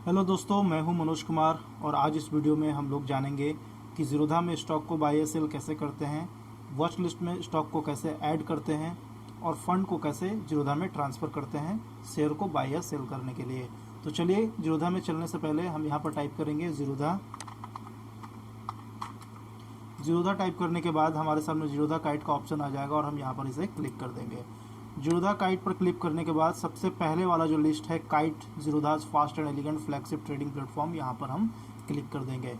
Hello दोस्तों, मैं हूं मनोज कुमार और आज इस वीडियो में हम लोग जानेंगे कि ज़ीरोधा में स्टॉक को बाय या सेल कैसे करते हैं, वॉच लिस्ट में स्टॉक को कैसे ऐड करते हैं और फंड को कैसे ज़ीरोधा में ट्रांसफ़र करते हैं शेयर को बाय या सेल करने के लिए। तो चलिए, ज़ीरोधा में चलने से पहले हम यहाँ पर टाइप करेंगे ज़ीरोधा। ज़ीरोधा टाइप करने के बाद हमारे सामने ज़ीरोधा काइट का ऑप्शन आ जाएगा और हम यहाँ पर इसे क्लिक कर देंगे। ज़ीरोधा काइट पर क्लिक करने के बाद सबसे पहले वाला जो लिस्ट है Kite Zerodha's fast and elegant flagship trading platform, यहाँ पर हम क्लिक कर देंगे।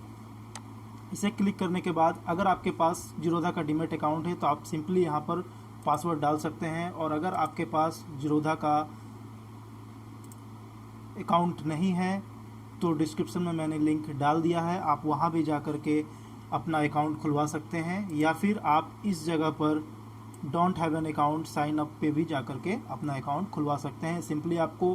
इसे क्लिक करने के बाद अगर आपके पास ज़ीरोधा का डीमैट अकाउंट है तो आप सिंपली यहाँ पर पासवर्ड डाल सकते हैं, और अगर आपके पास ज़ीरोधा का अकाउंट नहीं है तो डिस्क्रिप्शन में मैंने लिंक डाल दिया है, आप वहाँ भी जा कर के अपना अकाउंट खुलवा सकते हैं, या फिर आप इस जगह पर don't have an account sign up पे भी जा कर के अपना अकाउंट खुलवा सकते हैं। सिंपली आपको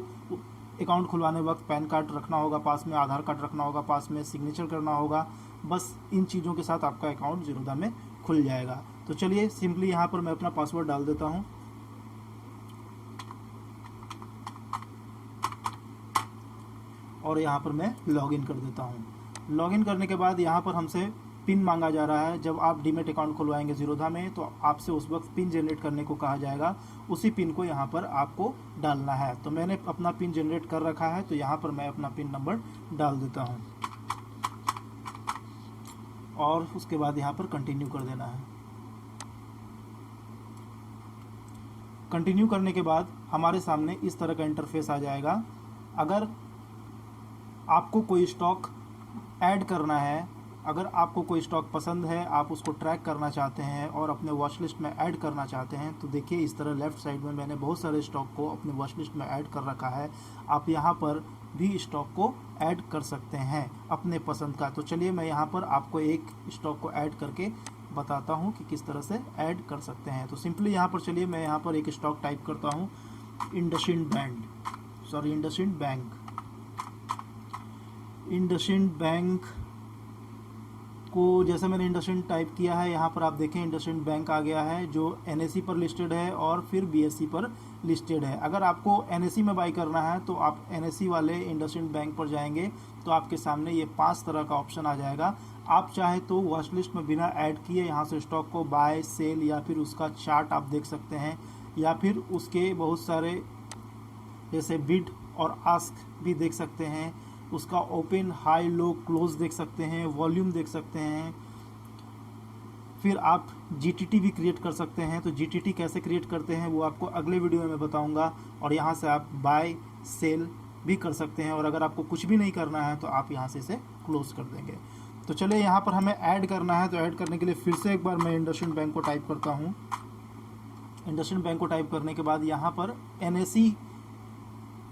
अकाउंट खुलवाने वक्त पैन कार्ड रखना होगा पास में, आधार कार्ड रखना होगा पास में, सिग्नेचर करना होगा, बस इन चीज़ों के साथ आपका अकाउंट ज़ीरोधा में खुल जाएगा। तो चलिए, सिंपली यहाँ पर मैं अपना पासवर्ड डाल देता हूँ और यहाँ पर मैं लॉगिन कर देता हूँ। लॉगिन करने के बाद यहाँ पर हमसे पिन मांगा जा रहा है। जब आप डीमैट अकाउंट खुलवाएंगे ज़ीरोधा में तो आपसे उस वक्त पिन जनरेट करने को कहा जाएगा, उसी पिन को यहाँ पर आपको डालना है। तो मैंने अपना पिन जनरेट कर रखा है, तो यहाँ पर मैं अपना पिन नंबर डाल देता हूँ और उसके बाद यहाँ पर कंटिन्यू कर देना है। कंटिन्यू करने के बाद हमारे सामने इस तरह का इंटरफेस आ जाएगा। अगर आपको कोई स्टॉक ऐड करना है, अगर आपको कोई स्टॉक पसंद है, आप उसको ट्रैक करना चाहते हैं और अपने वॉच लिस्ट में ऐड करना चाहते हैं, तो देखिए इस तरह लेफ़्ट साइड में मैंने बहुत सारे स्टॉक को अपने वॉच लिस्ट में ऐड कर रखा है। आप यहाँ पर भी स्टॉक को ऐड कर सकते हैं अपने पसंद का। तो चलिए, मैं यहाँ पर आपको एक स्टॉक को ऐड करके बताता हूँ कि किस तरह से ऐड कर सकते हैं। तो सिंपली यहाँ पर चलिए, मैं यहाँ पर एक स्टॉक टाइप करता हूँ, इंडसइंड बैंक को। जैसे मैंने इंडसइंड टाइप किया है, यहाँ पर आप देखें इंडसइंड बैंक आ गया है, जो एनएसई पर लिस्टेड है और फिर बीएसई पर लिस्टेड है। अगर आपको एनएसई में बाई करना है तो आप एनएसई वाले इंडसइंड बैंक पर जाएंगे तो आपके सामने ये 5 तरह का ऑप्शन आ जाएगा। आप चाहे तो वॉच लिस्ट में बिना ऐड किए यहाँ से स्टॉक को बाय, सेल या फिर उसका चार्ट आप देख सकते हैं, या फिर उसके बहुत सारे जैसे बिड और आस्क भी देख सकते हैं, उसका ओपन, हाई, लो, क्लोज देख सकते हैं, वॉल्यूम देख सकते हैं। फिर आप जीटीटी भी क्रिएट कर सकते हैं। तो जीटीटी कैसे क्रिएट करते हैं वो आपको अगले वीडियो में बताऊंगा, और यहाँ से आप बाय, सेल भी कर सकते हैं, और अगर आपको कुछ भी नहीं करना है तो आप यहाँ से इसे क्लोज कर देंगे। तो चलिए, यहाँ पर हमें ऐड करना है, तो ऐड करने के लिए फिर से एक बार मैं इंडसइंड बैंक को टाइप करता हूँ। इंडसइंड बैंक को टाइप करने के बाद यहाँ पर एनएसई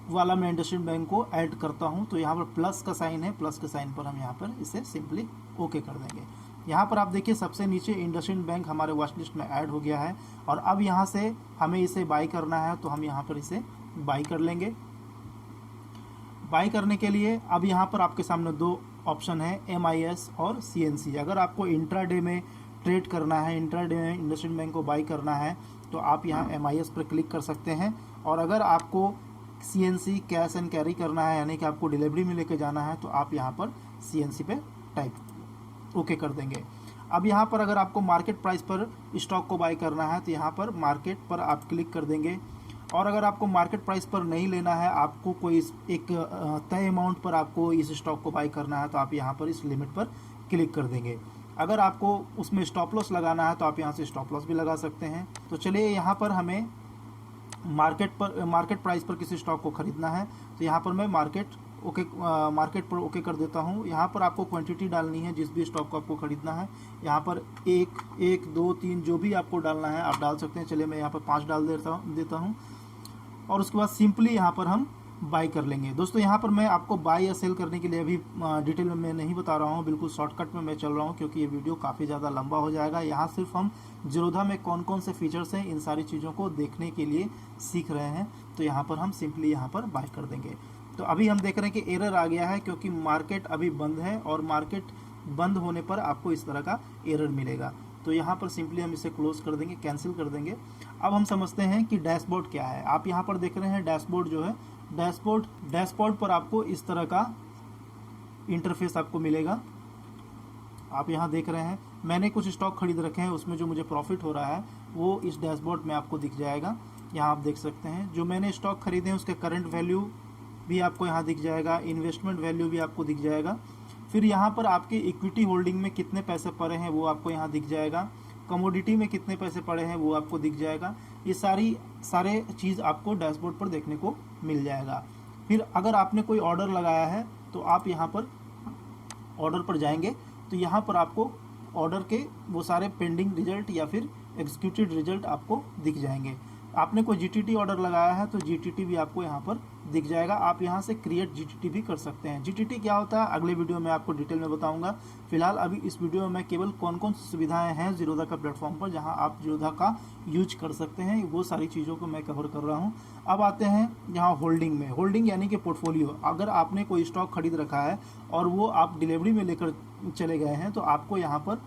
वाला मैं इंडसइंड बैंक को ऐड करता हूं, तो यहाँ पर प्लस का साइन है, प्लस के साइन पर हम यहाँ पर इसे सिंपली ओके कर देंगे। यहाँ पर आप देखिए सबसे नीचे इंडसइंड बैंक हमारे वॉच लिस्ट में ऐड हो गया है, और अब यहाँ से हमें इसे बाई करना है, तो हम यहाँ पर इसे बाई कर लेंगे। बाई करने के लिए अब यहाँ पर आपके सामने 2 ऑप्शन है, MIS और CNC। अगर आपको इंट्राडे में ट्रेड करना है, इंट्राडे में इंडसइंड बैंक को बाई करना है, तो आप यहाँ MIS पर क्लिक कर सकते हैं, और अगर आपको CNC कैश एंड कैरी करना है, यानी कि आपको डिलीवरी में लेके जाना है, तो आप यहाँ पर CNC पे टाइप ओके कर देंगे। अब यहाँ पर अगर आपको मार्केट प्राइस पर स्टॉक को बाई करना है तो यहाँ पर मार्केट पर आप क्लिक कर देंगे, और अगर आपको मार्केट प्राइस पर नहीं लेना है, आपको कोई एक तय अमाउंट पर आपको इस स्टॉक को बाई करना है, तो आप यहाँ पर इस लिमिट पर क्लिक कर देंगे। अगर आपको उसमें स्टॉप लॉस लगाना है तो आप यहाँ से स्टॉप लॉस भी लगा सकते हैं। तो चलिए, यहाँ पर हमें मार्केट प्राइस पर किसी स्टॉक को खरीदना है, तो यहाँ पर मैं मार्केट पर ओके कर देता हूँ। यहाँ पर आपको क्वांटिटी डालनी है, जिस भी स्टॉक को आपको खरीदना है। यहाँ पर 1, 2, 3 जो भी आपको डालना है आप डाल सकते हैं। चलिए, मैं यहाँ पर 5 डाल देता हूँ, और उसके बाद सिंपली यहाँ पर हम बाई कर लेंगे। दोस्तों, यहाँ पर मैं आपको बाई या सेल करने के लिए अभी डिटेल में मैं नहीं बता रहा हूँ, बिल्कुल शॉर्टकट में मैं चल रहा हूँ, क्योंकि ये वीडियो काफ़ी ज़्यादा लंबा हो जाएगा। यहाँ सिर्फ हम ज़ीरोधा में कौन कौन से फीचर्स हैं, इन सारी चीज़ों को देखने के लिए सीख रहे हैं। तो यहाँ पर हम सिंपली यहाँ पर बाई कर देंगे। तो अभी हम देख रहे हैं कि एरर आ गया है, क्योंकि मार्केट अभी बंद है, और मार्केट बंद होने पर आपको इस तरह का एरर मिलेगा। तो यहाँ पर सिंपली हम इसे क्लोज कर देंगे, कैंसिल कर देंगे। अब हम समझते हैं कि डैशबोर्ड क्या है। आप यहाँ पर देख रहे हैं डैशबोर्ड जो है डैशबोर्ड पर आपको इस तरह का इंटरफेस आपको मिलेगा। आप यहाँ देख रहे हैं मैंने कुछ स्टॉक खरीद रखे हैं, उसमें जो मुझे प्रॉफिट हो रहा है वो इस डैशबोर्ड में आपको दिख जाएगा। यहाँ आप देख सकते हैं जो मैंने स्टॉक खरीदे हैं उसके करंट वैल्यू भी आपको यहाँ दिख जाएगा, इन्वेस्टमेंट वैल्यू भी आपको दिख जाएगा। फिर यहाँ पर आपके इक्विटी होल्डिंग में कितने पैसे पड़े हैं वो आपको यहाँ दिख जाएगा, कमोडिटी में कितने पैसे पड़े हैं वो आपको दिख जाएगा। ये सारे चीज़ आपको डैशबोर्ड पर देखने को मिल जाएगा। फिर अगर आपने कोई ऑर्डर लगाया है तो आप यहाँ पर ऑर्डर पर जाएंगे तो यहाँ पर आपको ऑर्डर के वो सारे पेंडिंग रिजल्ट या फिर एग्जीक्यूटेड रिजल्ट आपको दिख जाएंगे। आपने कोई जीटीटी ऑर्डर लगाया है तो जीटीटी भी आपको यहाँ पर दिख जाएगा। आप यहाँ से क्रिएट जीटीटी भी कर सकते हैं। जीटीटी क्या होता है अगले वीडियो में आपको डिटेल में बताऊंगा। फिलहाल अभी इस वीडियो में मैं केवल कौन कौन सी सुविधाएं हैं जीरोधा का प्लेटफॉर्म पर जहां आप जीरोधा का यूज कर सकते हैं वो सारी चीज़ों को मैं कवर कर रहा हूं। अब आते हैं यहाँ होल्डिंग में। होल्डिंग यानी कि पोर्टफोलियो। अगर आपने कोई स्टॉक खरीद रखा है और वो आप डिलीवरी में लेकर चले गए हैं तो आपको यहाँ पर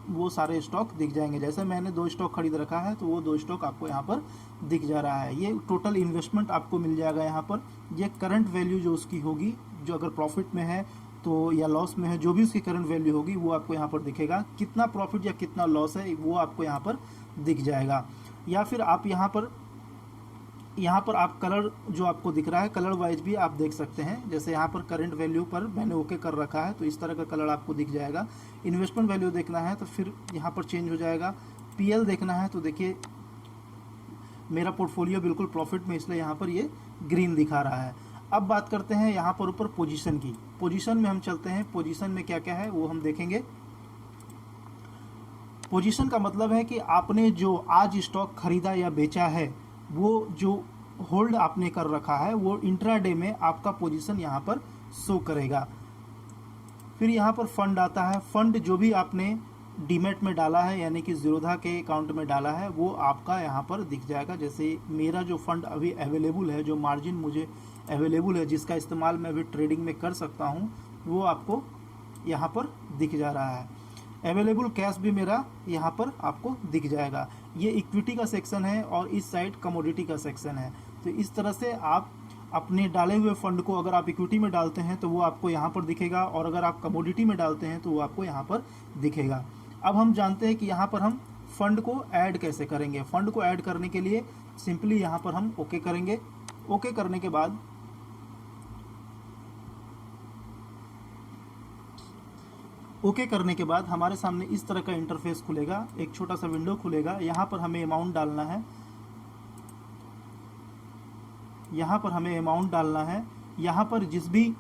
वो सारे स्टॉक दिख जाएंगे। जैसे मैंने 2 स्टॉक खरीद रखा है तो वो 2 स्टॉक आपको यहाँ पर दिख जा रहा है। ये टोटल इन्वेस्टमेंट आपको मिल जाएगा यहाँ पर। ये करंट वैल्यू जो उसकी होगी, जो अगर प्रॉफिट में है तो या लॉस में है, जो भी उसकी करंट वैल्यू होगी वो आपको यहाँ पर दिखेगा। कितना प्रॉफिट या कितना लॉस है वो आपको यहाँ पर दिख जाएगा। या फिर आप यहाँ पर आप कलर जो आपको दिख रहा है कलर वाइज भी आप देख सकते हैं। जैसे यहाँ पर करंट वैल्यू पर मैंने ओके कर रखा है तो इस तरह का कलर आपको दिख जाएगा। इन्वेस्टमेंट वैल्यू देखना है तो फिर यहाँ पर चेंज हो जाएगा। पीएल देखना है तो देखिए मेरा पोर्टफोलियो बिल्कुल प्रॉफिट में, इसलिए यहाँ पर ये ग्रीन दिखा रहा है। अब बात करते हैं यहाँ पर ऊपर पोजीशन की। पोजीशन में हम चलते हैं। पोजीशन में क्या क्या है वो हम देखेंगे। पोजीशन का मतलब है कि आपने जो आज स्टॉक खरीदा या बेचा है वो जो होल्ड आपने कर रखा है वो इंट्राडे में आपका पोजीशन यहाँ पर शो करेगा। फिर यहाँ पर फंड आता है। फंड जो भी आपने डीमेट में डाला है यानी कि जीरोधा के अकाउंट में डाला है वो आपका यहाँ पर दिख जाएगा। जैसे मेरा जो फंड अभी अवेलेबल है, जो मार्जिन मुझे अवेलेबल है जिसका इस्तेमाल मैं अभी ट्रेडिंग में कर सकता हूँ वो आपको यहाँ पर दिख जा रहा है। अवेलेबल कैश भी मेरा यहाँ पर आपको दिख जाएगा। ये इक्विटी का सेक्शन है और इस साइड कमोडिटी का सेक्शन है। तो इस तरह से आप अपने डाले हुए फंड को अगर आप इक्विटी में डालते हैं तो वो आपको यहाँ पर दिखेगा और अगर आप कमोडिटी में डालते हैं तो वो आपको यहाँ पर दिखेगा। अब हम जानते हैं कि यहाँ पर हम फंड को ऐड कैसे करेंगे। फंड को ऐड करने के लिए सिंपली यहाँ पर हम ओके करेंगे। ओके करने के बाद हमारे सामने इस तरह का इंटरफेस खुलेगा, एक छोटा सा विंडो खुलेगा। यहाँ पर हमें अमाउंट डालना है। यहाँ पर जिस भी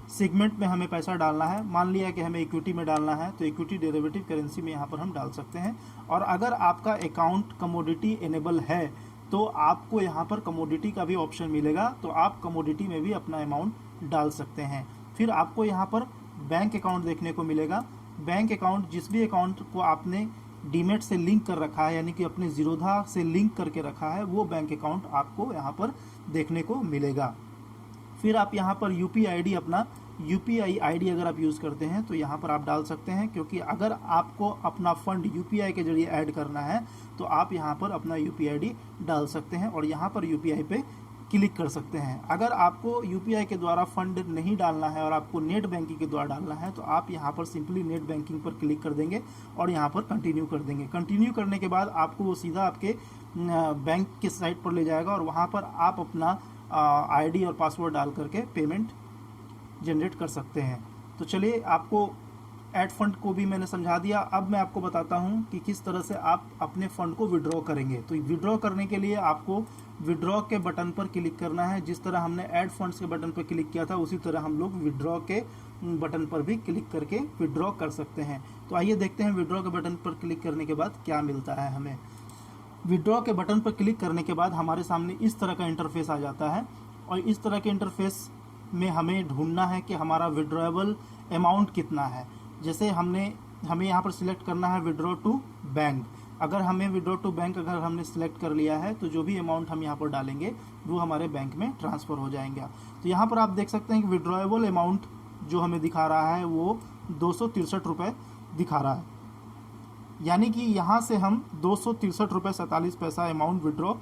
सेगमेंट में हमें पैसा डालना है, मान लिया कि हमें इक्विटी में डालना है तो इक्विटी डेरिवेटिव करेंसी में यहाँ पर हम डाल सकते हैं। और अगर आपका अकाउंट कमोडिटी इनेबल है तो आपको यहाँ पर कमोडिटी का भी ऑप्शन मिलेगा, तो आप कमोडिटी में भी अपना अमाउंट डाल सकते हैं। फिर आपको यहाँ पर बैंक अकाउंट देखने को मिलेगा। बैंक अकाउंट, जिस भी अकाउंट को आपने डीमेट से लिंक कर रखा है यानी कि अपने जीरोधा से लिंक करके रखा है वो बैंक अकाउंट आपको यहाँ पर देखने को मिलेगा। फिर आप यहाँ पर यूपीआई आईडी अगर आप यूज़ करते हैं तो यहाँ पर आप डाल सकते हैं, क्योंकि अगर आपको अपना फंड यूपीआई के जरिए ऐड करना है तो आप यहाँ पर अपना यूपीआई आईडी डाल सकते हैं और यहाँ पर यूपीआई पे क्लिक कर सकते हैं। अगर आपको यूपीआई के द्वारा फंड नहीं डालना है और आपको नेट बैंकिंग के द्वारा डालना है तो आप यहाँ पर सिंपली नेट बैंकिंग पर क्लिक कर देंगे और यहाँ पर कंटिन्यू कर देंगे। कंटिन्यू करने के बाद आपको वो सीधा आपके बैंक के साइट पर ले जाएगा और वहाँ पर आप अपना आईडी और पासवर्ड डाल करके पेमेंट जनरेट कर सकते हैं। तो चलिए, आपको ऐड फंड को भी मैंने समझा दिया। अब मैं आपको बताता हूं कि किस तरह से आप अपने फंड को विड्रॉ करेंगे। तो विड्रॉ करने के लिए आपको विड्रॉ के बटन पर क्लिक करना है। जिस तरह हमने ऐड फंड्स के बटन पर क्लिक किया था उसी तरह हम लोग विड्रॉ के बटन पर भी क्लिक करके विड्रॉ कर सकते हैं। तो आइए देखते हैं विड्रॉ के बटन पर क्लिक करने के बाद क्या मिलता है हमें। विड्रॉ के बटन पर क्लिक करने के बाद हमारे सामने इस तरह का इंटरफेस आ जाता है और इस तरह के इंटरफेस में हमें ढूंढना है कि हमारा विड्रॉएबल अमाउंट कितना है। जैसे हमें यहाँ पर सिलेक्ट करना है विड्रॉ टू बैंक। अगर हमें विड्रॉ टू बैंक अगर हमने सिलेक्ट कर लिया है तो जो भी अमाउंट हम यहाँ पर डालेंगे वो हमारे बैंक में ट्रांसफ़र हो जाएंगे। तो यहाँ पर आप देख सकते हैं कि विड्रॉएबल अमाउंट जो हमें दिखा रहा है वो 263 रुपये दिखा रहा है, यानी कि यहाँ से हम 263 रुपये 47 पैसा अमाउंट विड्रॉ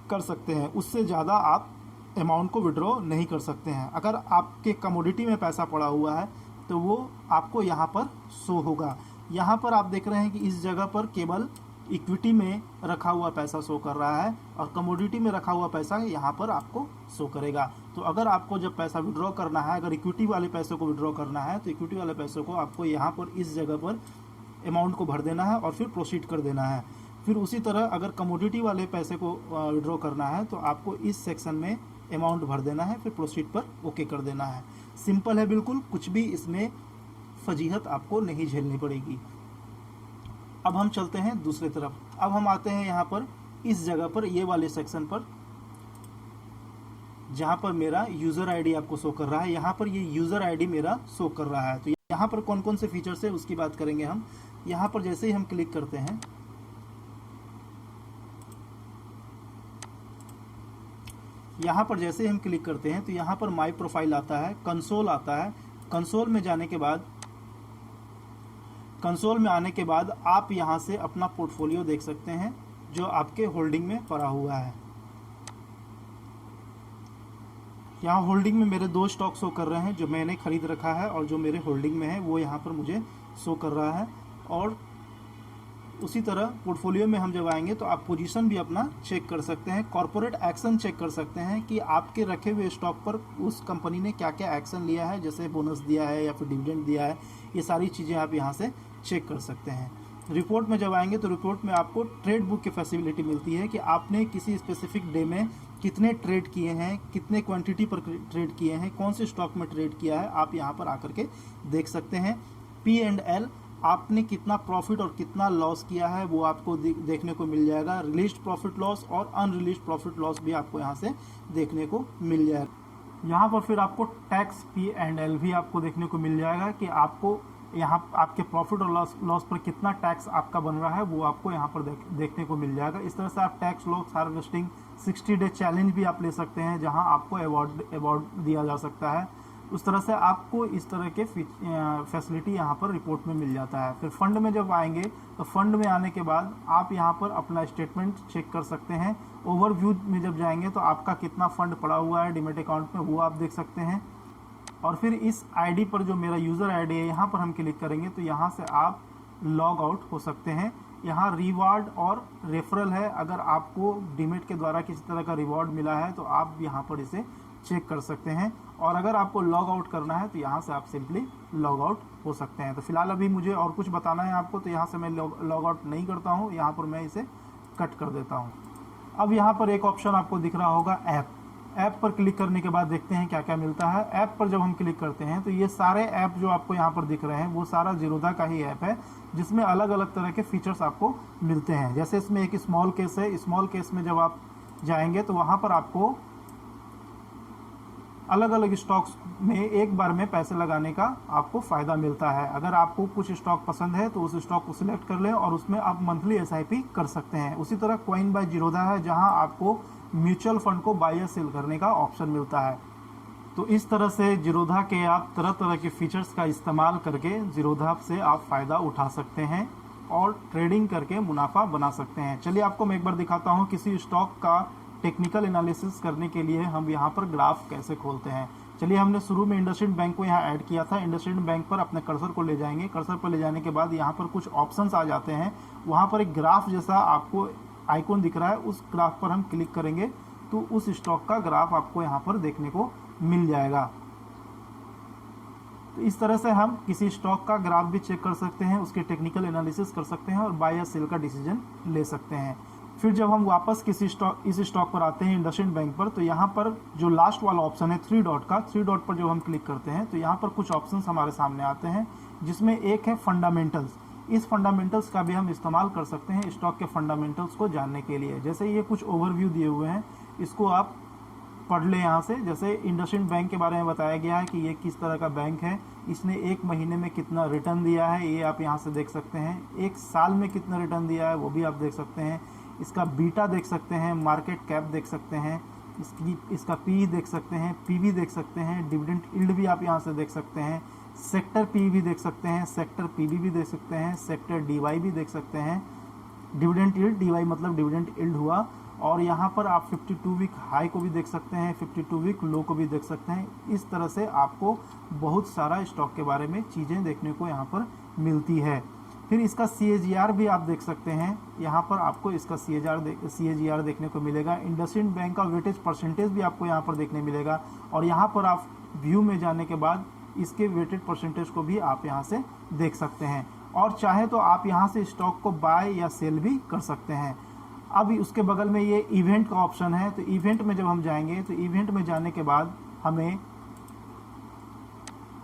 कर सकते हैं। उससे ज़्यादा आप अमाउंट को विड्रॉ नहीं कर सकते हैं। अगर आपके कमोडिटी में पैसा पड़ा हुआ है तो वो आपको यहाँ पर शो होगा। यहाँ पर आप देख रहे हैं कि इस जगह पर केवल इक्विटी में रखा हुआ पैसा शो कर रहा है और कमोडिटी में रखा हुआ पैसा यहाँ पर आपको शो करेगा। तो अगर आपको जब पैसा विड्रॉ करना है, अगर इक्विटी वाले पैसों को विड्रॉ करना है, तो इक्विटी वाले पैसों को आपको यहाँ पर इस जगह पर अमाउंट को भर देना है और फिर प्रोसीड कर देना है। फिर उसी तरह अगर कमोडिटी वाले पैसे को विड्रॉ करना है तो आपको इस सेक्शन में अमाउंट भर देना है, फिर प्रोसीड पर ओके कर देना है। सिंपल है बिल्कुल, कुछ भी इसमें फजीहत आपको नहीं झेलनी पड़ेगी। अब हम चलते हैं दूसरी तरफ। अब हम आते हैं यहाँ पर इस जगह पर, ये वाले सेक्शन पर, जहाँ पर मेरा यूज़र आईडी आपको शो कर रहा है। यहाँ पर ये यूज़र आईडी मेरा शो कर रहा है। तो यहाँ पर कौन कौन से फीचर्स है उसकी बात करेंगे हम। यहाँ पर जैसे ही हम क्लिक करते हैं, यहाँ पर जैसे ही हम क्लिक करते हैं तो यहाँ पर माई प्रोफाइल आता है, कंसोल आता है। कंसोल में जाने के बाद, कंसोल में आने के बाद आप यहाँ से अपना पोर्टफोलियो देख सकते हैं जो आपके होल्डिंग में पड़ा हुआ है। यहाँ होल्डिंग में मेरे 2 स्टॉक शो कर रहे हैं जो मैंने खरीद रखा है और जो मेरे होल्डिंग में है वो यहाँ पर मुझे शो कर रहा है। और उसी तरह पोर्टफोलियो में हम जब आएंगे तो आप पोजीशन भी अपना चेक कर सकते हैं, कॉर्पोरेट एक्शन चेक कर सकते हैं कि आपके रखे हुए स्टॉक पर उस कंपनी ने क्या क्या एक्शन लिया है, जैसे बोनस दिया है या फिर डिविडेंड दिया है। ये सारी चीज़ें आप यहाँ से चेक कर सकते हैं। रिपोर्ट में जब आएंगे तो रिपोर्ट में आपको ट्रेड बुक की फैसिलिटी मिलती है कि आपने किसी स्पेसिफिक डे में कितने ट्रेड किए हैं, कितने क्वांटिटी पर ट्रेड किए हैं, कौन से स्टॉक में ट्रेड किया है, आप यहाँ पर आकर के देख सकते हैं। P&L, आपने कितना प्रॉफिट और कितना लॉस किया है वो आपको देखने को मिल जाएगा। रिलीज्ड प्रॉफिट लॉस और अनरिलीज्ड प्रॉफिट लॉस भी आपको यहाँ से देखने को मिल जाएगा। यहाँ पर फिर आपको टैक्स P&L भी आपको देखने को मिल जाएगा कि आपको यहाँ आपके प्रॉफिट और लॉस पर कितना टैक्स आपका बन रहा है वो आपको यहाँ पर देखने को मिल जाएगा। इस तरह से आप tax loss harvesting 60 day challenge भी आप ले सकते हैं जहाँ आपको अवार्ड दिया जा सकता है। उस तरह से आपको इस तरह के फैसिलिटी यहाँ पर रिपोर्ट में मिल जाता है। फिर फंड में जब आएंगे तो फंड में आने के बाद आप यहाँ पर अपना स्टेटमेंट चेक कर सकते हैं। ओवरव्यू में जब जाएंगे तो आपका कितना फंड पड़ा हुआ है डीमैट अकाउंट में वो आप देख सकते हैं। और फिर इस आईडी पर जो मेरा यूज़र आईडी है यहाँ पर हम क्लिक करेंगे तो यहाँ से आप लॉग आउट हो सकते हैं। यहाँ रिवार्ड और रेफरल है, अगर आपको डीमैट के द्वारा किसी तरह का रिवॉर्ड मिला है तो आप यहाँ पर इसे चेक कर सकते हैं। और अगर आपको लॉग आउट करना है तो यहाँ से आप सिंपली लॉग आउट हो सकते हैं। तो फिलहाल अभी मुझे और कुछ बताना है आपको, तो यहाँ से मैं लॉग आउट नहीं करता हूँ, यहाँ पर मैं इसे कट कर देता हूँ। अब यहाँ पर एक ऑप्शन आपको दिख रहा होगा ऐप पर क्लिक करने के बाद देखते हैं क्या क्या मिलता है। ऐप पर जब हम क्लिक करते हैं तो ये सारे ऐप जो आपको यहाँ पर दिख रहे हैं वो सारा जीरोधा का ही ऐप है जिसमें अलग अलग तरह के फीचर्स आपको मिलते हैं। जैसे इसमें एक स्मॉल केस है, स्मॉल केस में जब आप जाएंगे तो वहाँ पर आपको अलग अलग स्टॉक्स में एक बार में पैसे लगाने का आपको फ़ायदा मिलता है। अगर आपको कुछ स्टॉक पसंद है तो उस स्टॉक को सिलेक्ट कर लें और उसमें आप मंथली SIP कर सकते हैं। उसी तरह कॉइन बाय जीरोधा है जहां आपको म्यूचुअल फंड को बाय या सेल करने का ऑप्शन मिलता है। तो इस तरह से जीरोधा के आप तरह तरह के फीचर्स का इस्तेमाल करके जीरोधा से आप फ़ायदा उठा सकते हैं और ट्रेडिंग करके मुनाफा बना सकते हैं। चलिए आपको मैं एक बार दिखाता हूँ किसी स्टॉक का टेक्निकल एनालिसिस करने के लिए हम यहाँ पर ग्राफ कैसे खोलते हैं। चलिए हमने शुरू में इंडसइंड बैंक को यहाँ ऐड किया था। इंडसइंड बैंक पर अपने कर्सर को ले जाएंगे। कर्सर पर ले जाने के बाद यहाँ पर कुछ ऑप्शंस आ जाते हैं। वहाँ पर एक ग्राफ जैसा आपको आइकॉन दिख रहा है, उस ग्राफ पर हम क्लिक करेंगे तो उस स्टॉक का ग्राफ आपको यहाँ पर देखने को मिल जाएगा। तो इस तरह से हम किसी स्टॉक का ग्राफ भी चेक कर सकते हैं, उसके टेक्निकल एनालिसिस कर सकते हैं और बाय या सेल का डिसीजन ले सकते हैं। फिर जब हम वापस किसी इस स्टॉक पर आते हैं इंडसइंड बैंक पर, तो यहाँ पर जो लास्ट वाला ऑप्शन है 3 डॉट का, 3 डॉट पर जब हम क्लिक करते हैं तो यहाँ पर कुछ ऑप्शंस हमारे सामने आते हैं जिसमें एक है फंडामेंटल्स। इस फंडामेंटल्स का भी हम इस्तेमाल कर सकते हैं स्टॉक के फंडामेंटल्स को जानने के लिए। जैसे ये कुछ ओवरव्यू दिए हुए हैं, इसको आप पढ़ लें यहाँ से। जैसे इंडसइंड बैंक के बारे में बताया गया है कि ये किस तरह का बैंक है, इसने एक महीने में कितना रिटर्न दिया है ये आप यहाँ से देख सकते हैं, एक साल में कितना रिटर्न दिया है वो भी आप देख सकते हैं, इसका बीटा देख सकते हैं, मार्केट कैप देख सकते हैं, इसका पी देख सकते हैं, पीवी देख सकते हैं, डिविडेंड यील्ड भी आप यहाँ से देख सकते हैं, सेक्टर पी भी देख सकते हैं, सेक्टर पीबी भी देख सकते हैं, सेक्टर डीवाई भी देख सकते हैं। डिविडेंड यील्ड, डीवाई मतलब डिविडेंड यील्ड हुआ, और यहाँ पर आप 52 वीक हाई को भी देख सकते हैं, 52 वीक लो को भी देख सकते हैं। इस तरह से आपको बहुत सारा स्टॉक के बारे में चीज़ें देखने को यहाँ पर मिलती है। फिर इसका CAGR भी आप देख सकते हैं, यहाँ पर आपको इसका CAGR देखने को मिलेगा। इंडसइंड बैंक का वेटेज परसेंटेज भी आपको यहाँ पर देखने मिलेगा, और यहाँ पर आप व्यू में जाने के बाद इसके वेटेड परसेंटेज को भी आप यहाँ से देख सकते हैं, और चाहे तो आप यहाँ से स्टॉक को बाय या सेल भी कर सकते हैं। अब उसके बगल में ये इवेंट का ऑप्शन है, तो इवेंट में जब हम जाएंगे तो इवेंट में जाने के बाद हमें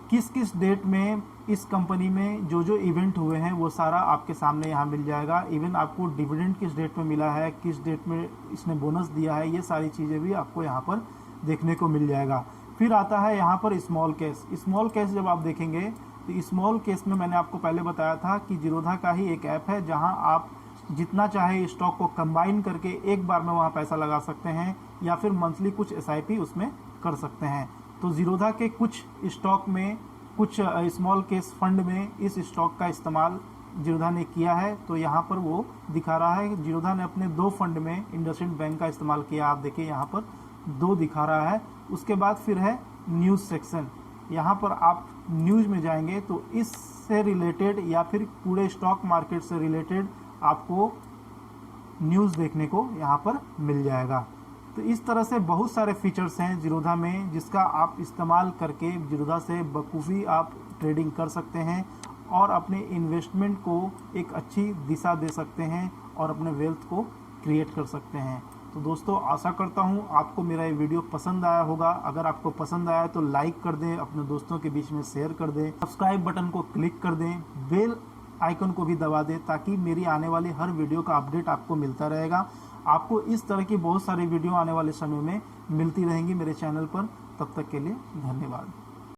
किस किस डेट में इस कंपनी में जो इवेंट हुए हैं वो सारा आपके सामने यहाँ मिल जाएगा। इवन आपको डिविडेंड किस डेट में मिला है, किस डेट में इसने बोनस दिया है, ये सारी चीज़ें भी आपको यहाँ पर देखने को मिल जाएगा। फिर आता है यहाँ पर स्मॉल केस। स्मॉल केस जब आप देखेंगे तो स्मॉल केस में मैंने आपको पहले बताया था कि जीरोधा का ही एक ऐप है जहाँ आप जितना चाहे स्टॉक को कंबाइन करके एक बार में वहाँ पैसा लगा सकते हैं, या फिर मंथली कुछ SIP उसमें कर सकते हैं। तो जीरोधा के कुछ स्टॉक में, कुछ स्मॉल केस फंड में इस स्टॉक का इस्तेमाल जीरोधा ने किया है। तो यहाँ पर वो दिखा रहा है कि जीरोधा ने अपने 2 फंड में इंडसइंड बैंक का इस्तेमाल किया। आप देखिए यहाँ पर 2 दिखा रहा है। उसके बाद फिर है न्यूज़ सेक्शन। यहाँ पर आप न्यूज़ में जाएंगे तो इससे रिलेटेड या फिर पूरे स्टॉक मार्केट से रिलेटेड आपको न्यूज़ देखने को यहाँ पर मिल जाएगा। तो इस तरह से बहुत सारे फीचर्स हैं जीरोधा में, जिसका आप इस्तेमाल करके जीरोधा से बखूबी आप ट्रेडिंग कर सकते हैं और अपने इन्वेस्टमेंट को एक अच्छी दिशा दे सकते हैं और अपने वेल्थ को क्रिएट कर सकते हैं। तो दोस्तों, आशा करता हूँ आपको मेरा ये वीडियो पसंद आया होगा। अगर आपको पसंद आया तो लाइक कर दें, अपने दोस्तों के बीच में शेयर कर दें, सब्सक्राइब बटन को क्लिक कर दें, बेल आइकन को भी दबा दें, ताकि मेरी आने वाली हर वीडियो का अपडेट आपको मिलता रहेगा। आपको इस तरह की बहुत सारी वीडियो आने वाले समय में मिलती रहेंगी मेरे चैनल पर। तब तक के लिए धन्यवाद।